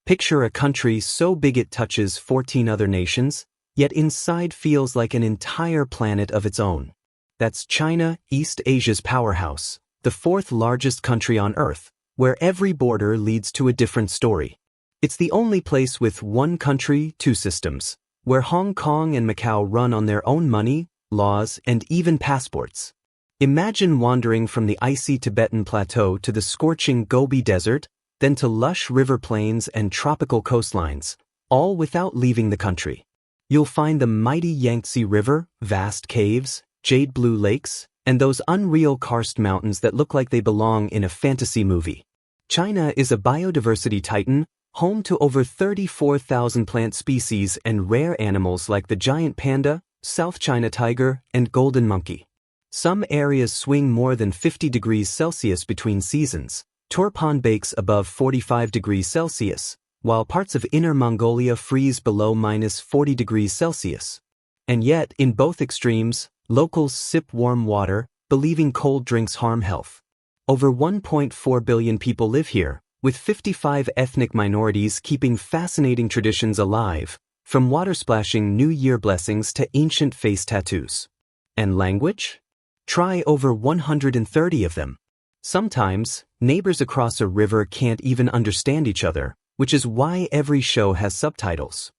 Picture a country so big it touches 14 other nations, yet inside feels like an entire planet of its own. That's China, East Asia's powerhouse, the fourth largest country on Earth, where every border leads to a different story. It's the only place with one country, two systems, where Hong Kong and Macau run on their own money, laws, and even passports. Imagine wandering from the icy Tibetan Plateau to the scorching Gobi Desert, then to lush river plains and tropical coastlines, all without leaving the country. You'll find the mighty Yangtze River, vast caves, jade blue lakes, and those unreal karst mountains that look like they belong in a fantasy movie. China is a biodiversity titan, home to over 34,000 plant species and rare animals like the giant panda, South China tiger, and golden monkey. Some areas swing more than 50 degrees Celsius between seasons. Turpan bakes above 45 degrees Celsius, while parts of Inner Mongolia freeze below -40 degrees Celsius. And yet, in both extremes, locals sip warm water, believing cold drinks harm health. Over 1.4 billion people live here, with 55 ethnic minorities keeping fascinating traditions alive, from water splashing New Year blessings to ancient face tattoos. And language? Try over 130 of them. Sometimes, neighbors across a river can't even understand each other, which is why every show has subtitles.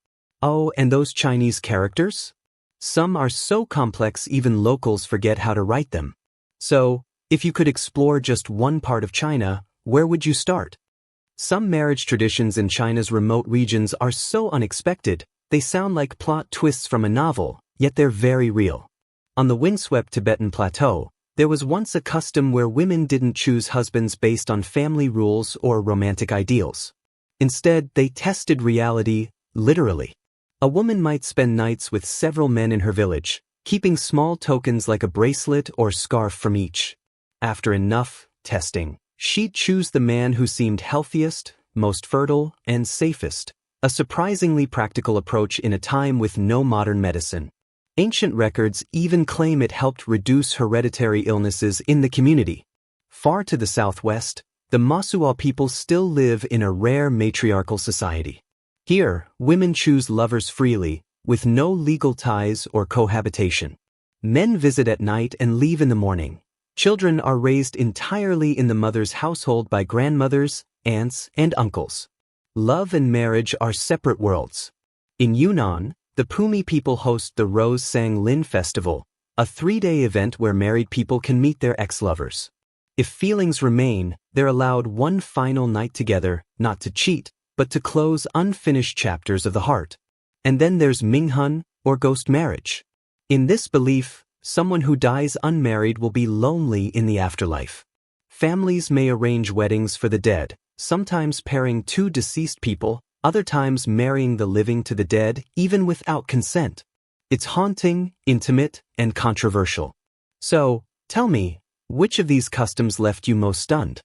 Oh, and those Chinese characters? Some are so complex even locals forget how to write them. So, if you could explore just one part of China, where would you start? Some marriage traditions in China's remote regions are so unexpected, they sound like plot twists from a novel, yet they're very real. On the windswept Tibetan Plateau, there was once a custom where women didn't choose husbands based on family rules or romantic ideals. Instead, they tested reality, literally. A woman might spend nights with several men in her village, keeping small tokens like a bracelet or scarf from each. After enough testing, she'd choose the man who seemed healthiest, most fertile, and safest, a surprisingly practical approach in a time with no modern medicine. Ancient records even claim it helped reduce hereditary illnesses in the community. Far to the southwest, the Mosuo people still live in a rare matriarchal society. Here, women choose lovers freely, with no legal ties or cohabitation. Men visit at night and leave in the morning. Children are raised entirely in the mother's household by grandmothers, aunts, and uncles. Love and marriage are separate worlds. In Yunnan, the Pumi people host the Rose Sang Lin Festival, a 3-day event where married people can meet their ex-lovers. If feelings remain, they're allowed one final night together, not to cheat, but to close unfinished chapters of the heart. And then there's Minghun, or ghost marriage. In this belief, someone who dies unmarried will be lonely in the afterlife. Families may arrange weddings for the dead, sometimes pairing two deceased people, other times marrying the living to the dead, even without consent. It's haunting, intimate, and controversial. So, tell me, which of these customs left you most stunned?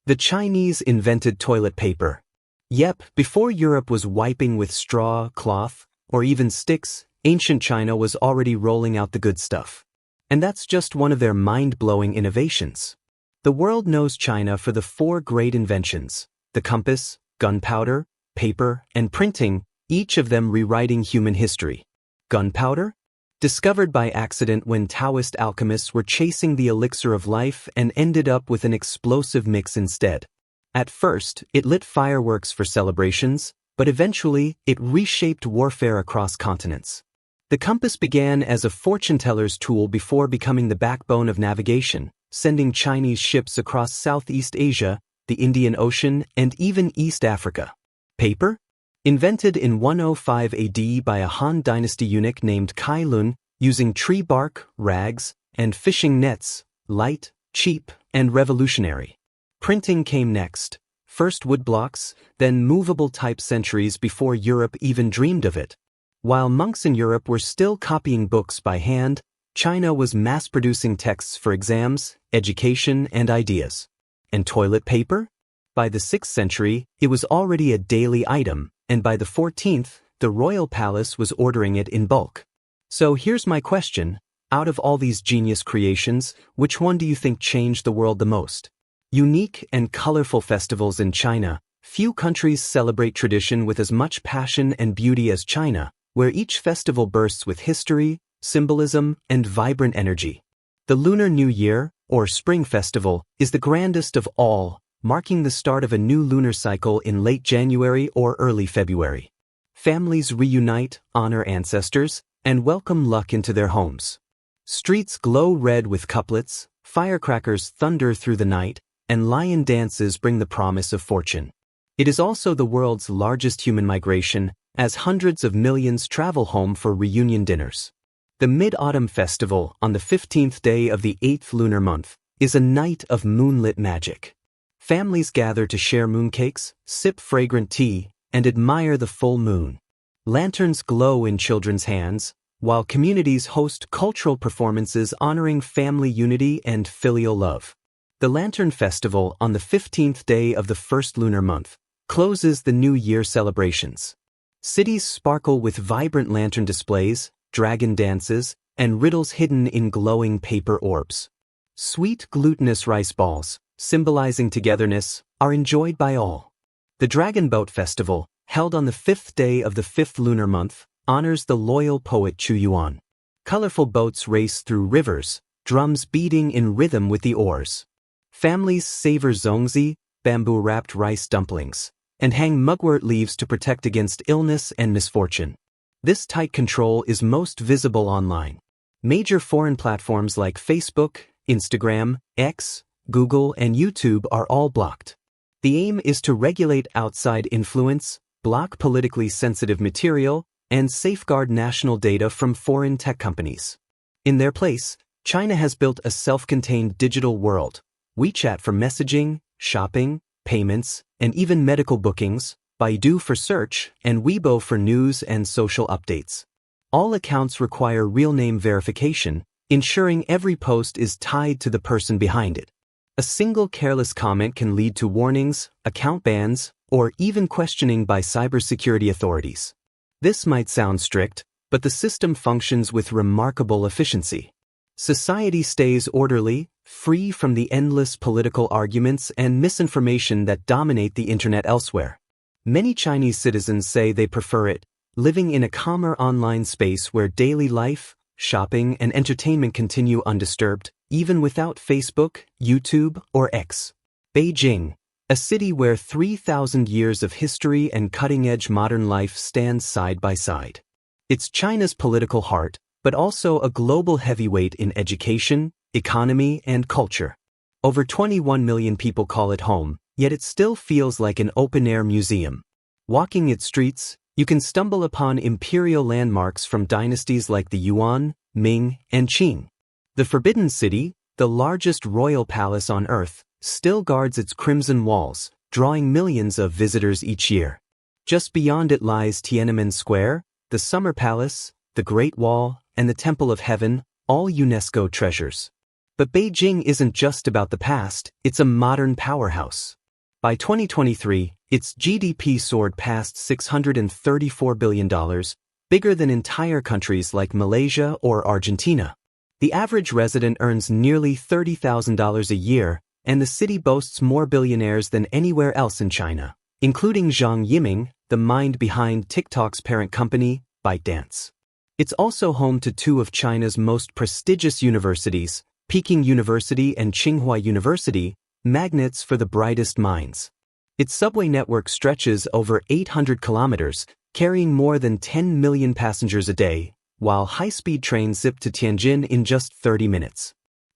The Chinese invented toilet paper. Yep, before Europe was wiping with straw, cloth, or even sticks, ancient China was already rolling out the good stuff. And that's just one of their mind-blowing innovations. The world knows China for the 4 great inventions: the compass, gunpowder, paper, and printing, each of them rewriting human history. Gunpowder? Discovered by accident when Taoist alchemists were chasing the elixir of life and ended up with an explosive mix instead. At first, it lit fireworks for celebrations, but eventually, it reshaped warfare across continents. The compass began as a fortune-teller's tool before becoming the backbone of navigation, sending Chinese ships across Southeast Asia, the Indian Ocean, and even East Africa. Paper? Invented in 105 AD by a Han Dynasty eunuch named Kai Lun, using tree bark, rags, and fishing nets, light, cheap, and revolutionary. Printing came next, first woodblocks, then movable type centuries before Europe even dreamed of it. While monks in Europe were still copying books by hand, China was mass-producing texts for exams, education, and ideas. And toilet paper? By the 6th century, it was already a daily item, and by the 14th, the royal palace was ordering it in bulk. So here's my question, out of all these genius creations, which one do you think changed the world the most? Unique and colorful festivals in China, Few countries celebrate tradition with as much passion and beauty as China, where each festival bursts with history, symbolism, and vibrant energy. The Lunar New Year, or Spring Festival, is the grandest of all, marking the start of a new lunar cycle in late January or early February. Families reunite, honor ancestors, and welcome luck into their homes. Streets glow red with couplets, firecrackers thunder through the night, and lion dances bring the promise of fortune. It is also the world's largest human migration, as hundreds of millions travel home for reunion dinners. The Mid-Autumn Festival, on the 15th day of the 8th lunar month, is a night of moonlit magic. Families gather to share mooncakes, sip fragrant tea, and admire the full moon. Lanterns glow in children's hands, while communities host cultural performances honoring family unity and filial love. The Lantern Festival, on the 15th day of the first lunar month, closes the New Year celebrations. Cities sparkle with vibrant lantern displays, dragon dances, and riddles hidden in glowing paper orbs. Sweet glutinous rice balls, symbolizing togetherness, are enjoyed by all. The Dragon Boat Festival, held on the 5th day of the 5th lunar month, honors the loyal poet Chu Yuan. Colorful boats race through rivers, drums beating in rhythm with the oars. Families savor zongzi, bamboo-wrapped rice dumplings, and hang mugwort leaves to protect against illness and misfortune. This tight control is most visible online. Major foreign platforms like Facebook, Instagram, X, Google, and YouTube are all blocked. The aim is to regulate outside influence, block politically sensitive material, and safeguard national data from foreign tech companies. In their place, China has built a self-contained digital world, WeChat for messaging, shopping, payments, and even medical bookings, Baidu for search, and Weibo for news and social updates. All accounts require real name verification, ensuring every post is tied to the person behind it. A single careless comment can lead to warnings, account bans, or even questioning by cybersecurity authorities. This might sound strict, but the system functions with remarkable efficiency. Society stays orderly, free from the endless political arguments and misinformation that dominate the internet elsewhere. Many Chinese citizens say they prefer it, living in a calmer online space where daily life, shopping, and entertainment continue undisturbed, even without Facebook, YouTube, or X. Beijing, a city where 3,000 years of history and cutting-edge modern life stand side by side. It's China's political heart, but also a global heavyweight in education, economy, and culture. Over 21 million people call it home, yet it still feels like an open-air museum. Walking its streets, you can stumble upon imperial landmarks from dynasties like the Yuan, Ming, and Qing. The Forbidden City, the largest royal palace on Earth, still guards its crimson walls, drawing millions of visitors each year. Just beyond it lies Tiananmen Square, the Summer Palace, the Great Wall, and the Temple of Heaven, all UNESCO treasures. But Beijing isn't just about the past, it's a modern powerhouse. By 2023, its GDP soared past $634 billion, bigger than entire countries like Malaysia or Argentina. The average resident earns nearly $30,000 a year, and the city boasts more billionaires than anywhere else in China, including Zhang Yiming, the mind behind TikTok's parent company, ByteDance. It's also home to two of China's most prestigious universities, Peking University and Tsinghua University, magnets for the brightest minds. Its subway network stretches over 800 kilometers, carrying more than 10 million passengers a day, while high-speed trains zip to Tianjin in just 30 minutes.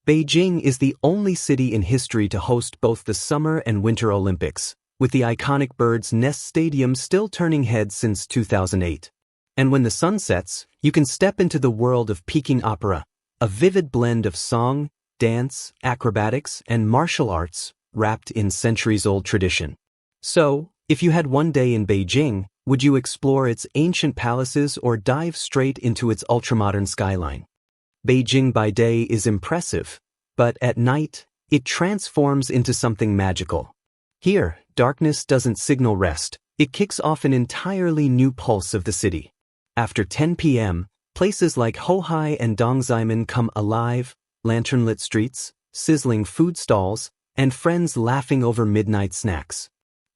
Beijing is the only city in history to host both the Summer and Winter Olympics, with the iconic Bird's Nest Stadium still turning heads since 2008. And when the sun sets, you can step into the world of Peking opera, a vivid blend of song, dance, acrobatics, and martial arts, wrapped in centuries-old tradition. So, if you had one day in Beijing, would you explore its ancient palaces or dive straight into its ultramodern skyline? Beijing by day is impressive, but at night, it transforms into something magical. Here, darkness doesn't signal rest, it kicks off an entirely new pulse of the city. After 10 p.m., places like Hohai and Dongzhaimen come alive, lantern-lit streets, sizzling food stalls, and friends laughing over midnight snacks.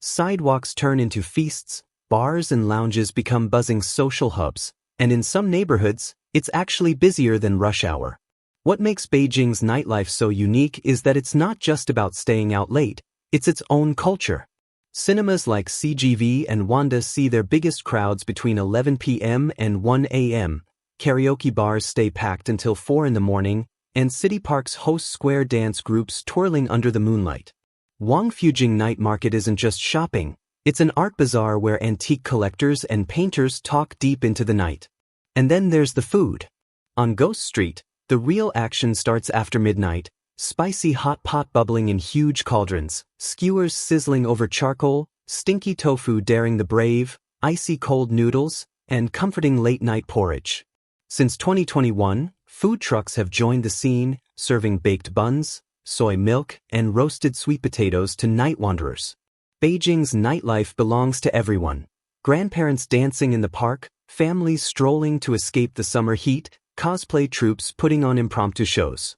Sidewalks turn into feasts, bars and lounges become buzzing social hubs, and in some neighborhoods, it's actually busier than rush hour. What makes Beijing's nightlife so unique is that it's not just about staying out late, it's its own culture. Cinemas like CGV and Wanda see their biggest crowds between 11 p.m. and 1 a.m., karaoke bars stay packed until 4 in the morning, and city parks host square dance groups twirling under the moonlight. Wangfujing Night Market isn't just shopping, it's an art bazaar where antique collectors and painters talk deep into the night. And then there's the food. On Ghost Street, the real action starts after midnight, spicy hot pot bubbling in huge cauldrons, skewers sizzling over charcoal, stinky tofu daring the brave, icy cold noodles, and comforting late-night porridge. Since 2021, food trucks have joined the scene, serving baked buns, soy milk, and roasted sweet potatoes to night wanderers. Beijing's nightlife belongs to everyone. Grandparents dancing in the park, families strolling to escape the summer heat, cosplay troupes putting on impromptu shows.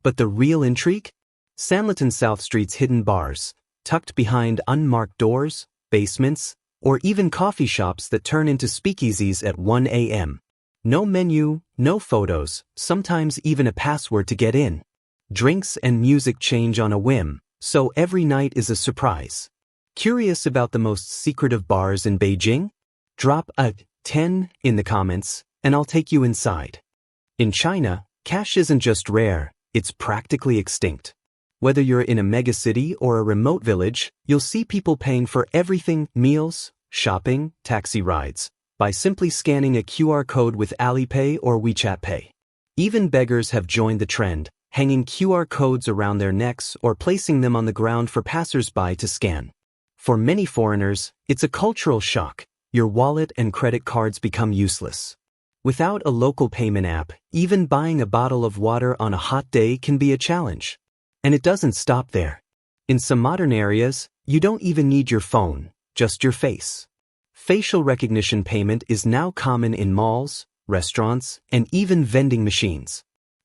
But the real intrigue? Sanlitun South Street's hidden bars, tucked behind unmarked doors, basements, or even coffee shops that turn into speakeasies at 1 a.m. No menu, no photos, sometimes even a password to get in. Drinks and music change on a whim, so every night is a surprise. Curious about the most secretive bars in Beijing? Drop a 10 in the comments, and I'll take you inside. In China, cash isn't just rare, it's practically extinct. Whether you're in a megacity or a remote village, you'll see people paying for everything, meals, shopping, taxi rides, by simply scanning a QR code with Alipay or WeChat Pay. Even beggars have joined the trend, hanging QR codes around their necks or placing them on the ground for passers-by to scan. For many foreigners, it's a cultural shock. Your wallet and credit cards become useless. Without a local payment app, even buying a bottle of water on a hot day can be a challenge. And it doesn't stop there. In some modern areas, you don't even need your phone, just your face. Facial recognition payment is now common in malls, restaurants, and even vending machines.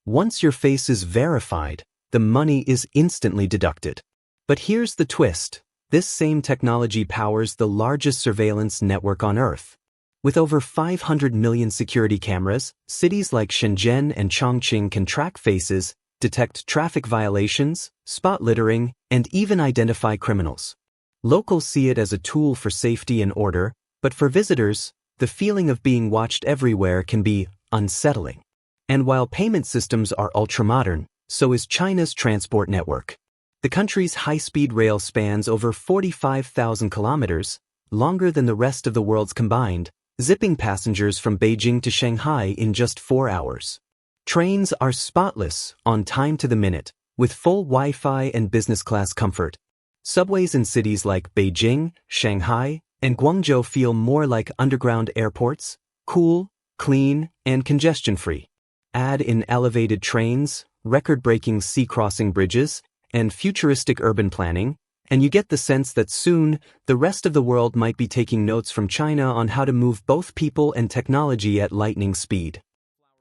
Once your face is verified, the money is instantly deducted. But here's the twist. This same technology powers the largest surveillance network on Earth. With over 500 million security cameras, cities like Shenzhen and Chongqing can track faces, detect traffic violations, spot littering, and even identify criminals. Locals see it as a tool for safety and order, but for visitors, the feeling of being watched everywhere can be unsettling. And while payment systems are ultra-modern, so is China's transport network. The country's high-speed rail spans over 45,000 kilometers, longer than the rest of the world's combined, zipping passengers from Beijing to Shanghai in just 4 hours. Trains are spotless, on time to the minute, with full Wi-Fi and business-class comfort. Subways in cities like Beijing, Shanghai, and Guangzhou feel more like underground airports, cool, clean, and congestion-free. Add in elevated trains, record-breaking sea-crossing bridges, and futuristic urban planning, and you get the sense that soon, the rest of the world might be taking notes from China on how to move both people and technology at lightning speed.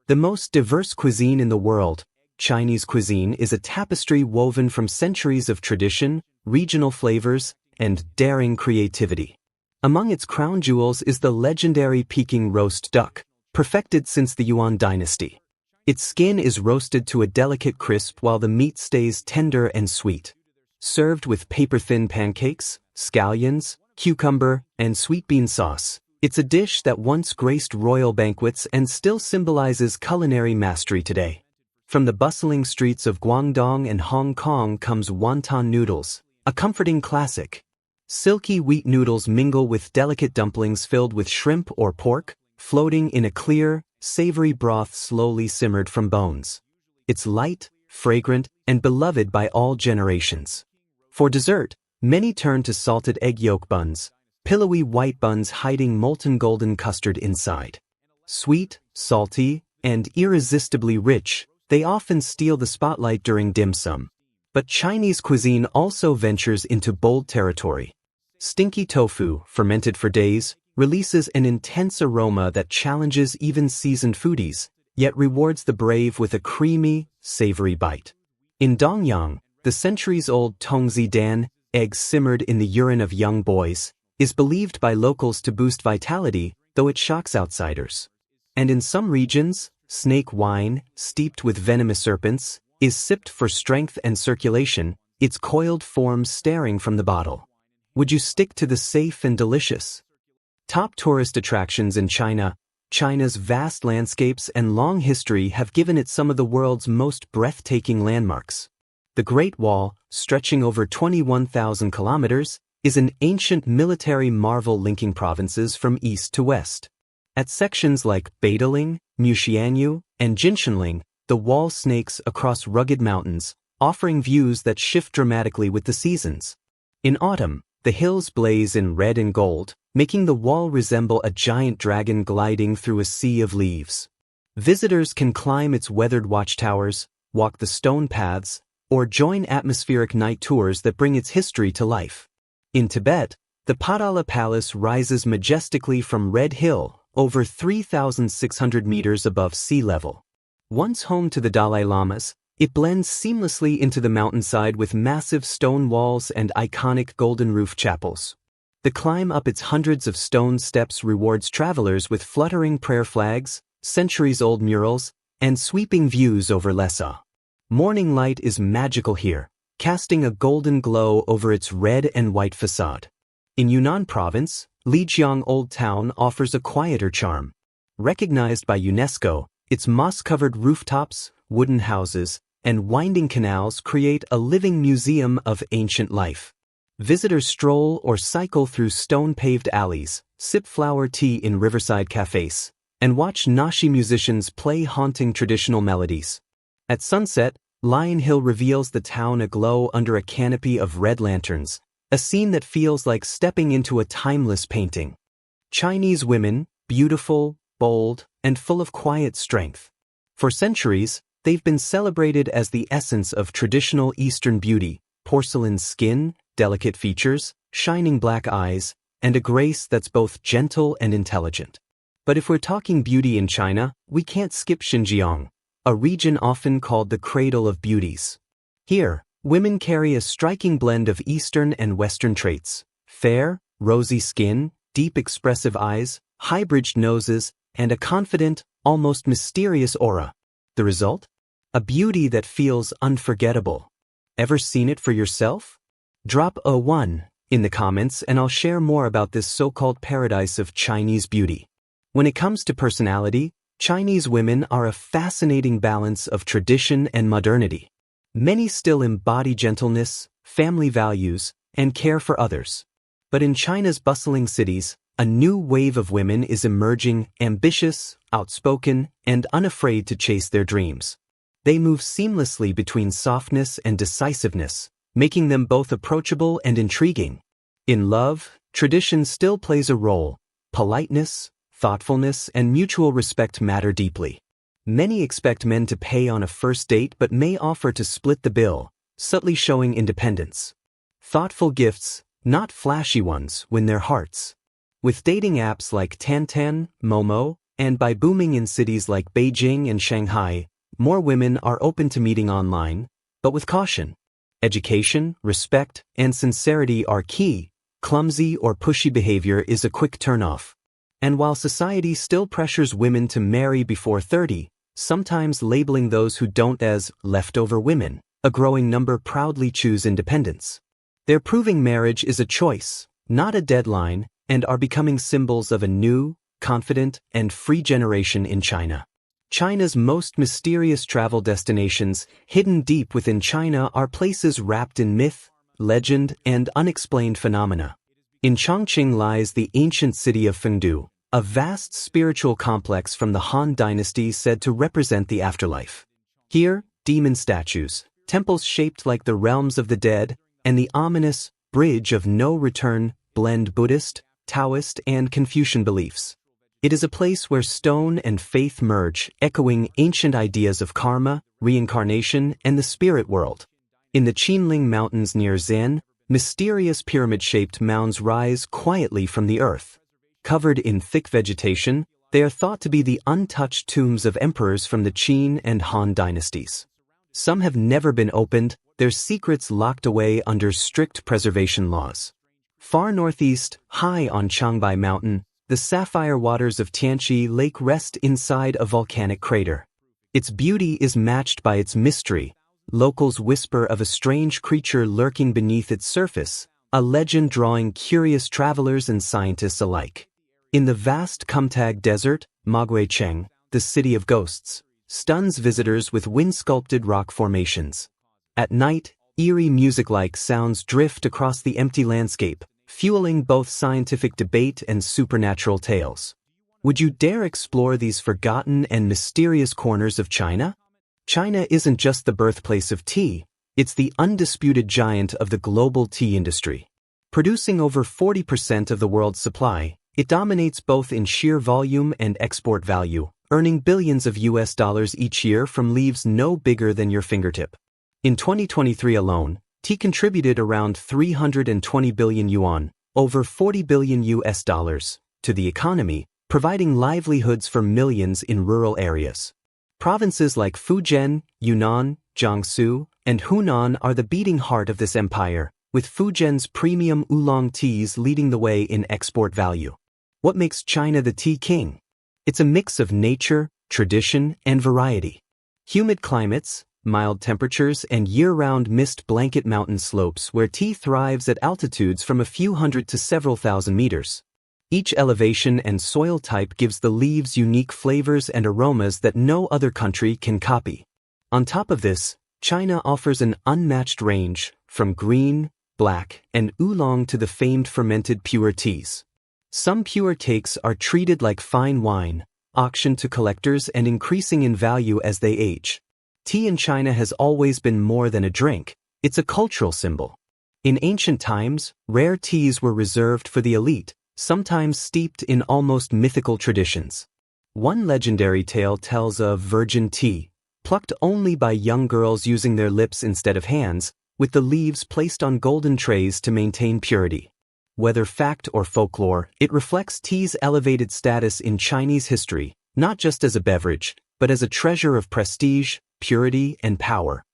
The most diverse cuisine in the world, Chinese cuisine is a tapestry woven from centuries of tradition, regional flavors, and daring creativity. Among its crown jewels is the legendary Peking roast duck, perfected since the Yuan dynasty. Its skin is roasted to a delicate crisp while the meat stays tender and sweet. Served with paper-thin pancakes, scallions, cucumber, and sweet bean sauce, it's a dish that once graced royal banquets and still symbolizes culinary mastery today. From the bustling streets of Guangdong and Hong Kong comes wonton noodles, a comforting classic. Silky wheat noodles mingle with delicate dumplings filled with shrimp or pork, floating in a clear, savory broth slowly simmered from bones. It's light, fragrant, and beloved by all generations. For dessert, many turn to salted egg yolk buns, pillowy white buns hiding molten golden custard inside. Sweet, salty, and irresistibly rich, they often steal the spotlight during dim sum. But Chinese cuisine also ventures into bold territory. Stinky tofu, fermented for days, releases an intense aroma that challenges even seasoned foodies, yet rewards the brave with a creamy, savory bite. In Dongyang, the centuries-old Tongzi Dan, eggs simmered in the urine of young boys, is believed by locals to boost vitality, though it shocks outsiders. And in some regions, snake wine, steeped with venomous serpents, is sipped for strength and circulation, its coiled form staring from the bottle. Would you stick to the safe and delicious? Top tourist attractions in China. China's vast landscapes and long history have given it some of the world's most breathtaking landmarks. The Great Wall, stretching over 21,000 kilometers, is an ancient military marvel linking provinces from east to west. At sections like Badaling, Muxianyu, and Jinshanling, the wall snakes across rugged mountains, offering views that shift dramatically with the seasons. In autumn, the hills blaze in red and gold, making the wall resemble a giant dragon gliding through a sea of leaves. Visitors can climb its weathered watchtowers, walk the stone paths, or join atmospheric night tours that bring its history to life. In Tibet, the Potala Palace rises majestically from Red Hill, over 3,600 meters above sea level. Once home to the Dalai Lamas, it blends seamlessly into the mountainside with massive stone walls and iconic golden roof chapels. The climb up its hundreds of stone steps rewards travelers with fluttering prayer flags, centuries-old murals, and sweeping views over Lhasa. Morning light is magical here, casting a golden glow over its red and white facade. In Yunnan province, Lijiang Old Town offers a quieter charm. Recognized by UNESCO, its moss-covered rooftops, wooden houses, and winding canals create a living museum of ancient life. Visitors stroll or cycle through stone-paved alleys, sip flower tea in riverside cafes, and watch Nashi musicians play haunting traditional melodies. At sunset, Lion Hill reveals the town aglow under a canopy of red lanterns, a scene that feels like stepping into a timeless painting. Chinese women, beautiful, bold, and full of quiet strength. For centuries, they've been celebrated as the essence of traditional Eastern beauty, porcelain skin, delicate features, shining black eyes, and a grace that's both gentle and intelligent. But if we're talking beauty in China, we can't skip Xinjiang, a region often called the cradle of beauties. Here, women carry a striking blend of Eastern and Western traits: fair, rosy skin, deep expressive eyes, high-bridged noses, and a confident, almost mysterious aura. The result? A beauty that feels unforgettable. Ever seen it for yourself? Drop a 1 in the comments and I'll share more about this so-called paradise of Chinese beauty. When it comes to personality, Chinese women are a fascinating balance of tradition and modernity. Many still embody gentleness, family values, and care for others. But in China's bustling cities, a new wave of women is emerging, ambitious, outspoken, and unafraid to chase their dreams. They move seamlessly between softness and decisiveness, making them both approachable and intriguing. In love, tradition still plays a role. Politeness, thoughtfulness, and mutual respect matter deeply. Many expect men to pay on a first date but may offer to split the bill, subtly showing independence. Thoughtful gifts, not flashy ones, win their hearts. With dating apps like Tantan, Momo, and by booming in cities like Beijing and Shanghai, more women are open to meeting online, but with caution. Education, respect, and sincerity are key. Clumsy or pushy behavior is a quick turnoff. And while society still pressures women to marry before 30, sometimes labeling those who don't as leftover women, a growing number proudly choose independence. They're proving marriage is a choice, not a deadline, and are becoming symbols of a new, confident, and free generation in China. China's most mysterious travel destinations, hidden deep within China, are places wrapped in myth, legend, and unexplained phenomena. In Chongqing lies the ancient city of Fengdu, a vast spiritual complex from the Han Dynasty said to represent the afterlife. Here, demon statues, temples shaped like the realms of the dead, and the ominous Bridge of No Return blend Buddhist, Taoist, and Confucian beliefs. It is a place where stone and faith merge, echoing ancient ideas of karma, reincarnation, and the spirit world. In the Qinling Mountains near Zen, mysterious pyramid-shaped mounds rise quietly from the earth. Covered in thick vegetation, they are thought to be the untouched tombs of emperors from the Qin and Han dynasties. Some have never been opened, their secrets locked away under strict preservation laws. Far northeast, high on Changbai Mountain, the sapphire waters of Tianqi Lake rest inside a volcanic crater. Its beauty is matched by its mystery. Locals whisper of a strange creature lurking beneath its surface, a legend drawing curious travelers and scientists alike. In the vast Kumtag Desert, Maguicheng, the city of ghosts, stuns visitors with wind-sculpted rock formations. At night, eerie music-like sounds drift across the empty landscape, fueling both scientific debate and supernatural tales. Would you dare explore these forgotten and mysterious corners of China? China isn't just the birthplace of tea, it's the undisputed giant of the global tea industry. Producing over 40% of the world's supply, it dominates both in sheer volume and export value, earning billions of US dollars each year from leaves no bigger than your fingertip. In 2023 alone, tea contributed around 320 billion yuan, over 40 billion US dollars, to the economy, providing livelihoods for millions in rural areas. Provinces like Fujian, Yunnan, Jiangsu, and Hunan are the beating heart of this empire, with Fujian's premium oolong teas leading the way in export value. What makes China the tea king? It's a mix of nature, tradition, and variety. Humid climates, mild temperatures, and year-round mist blanket mountain slopes where tea thrives at altitudes from a few hundred to several thousand meters. Each elevation and soil type gives the leaves unique flavors and aromas that no other country can copy. On top of this, China offers an unmatched range, from green, black, and oolong to the famed fermented pure teas. Some pure takes are treated like fine wine, auctioned to collectors and increasing in value as they age. Tea in China has always been more than a drink, it's a cultural symbol. In ancient times, rare teas were reserved for the elite, sometimes steeped in almost mythical traditions. One legendary tale tells of virgin tea, plucked only by young girls using their lips instead of hands, with the leaves placed on golden trays to maintain purity. Whether fact or folklore, it reflects tea's elevated status in Chinese history, not just as a beverage, but as a treasure of prestige, purity, and power.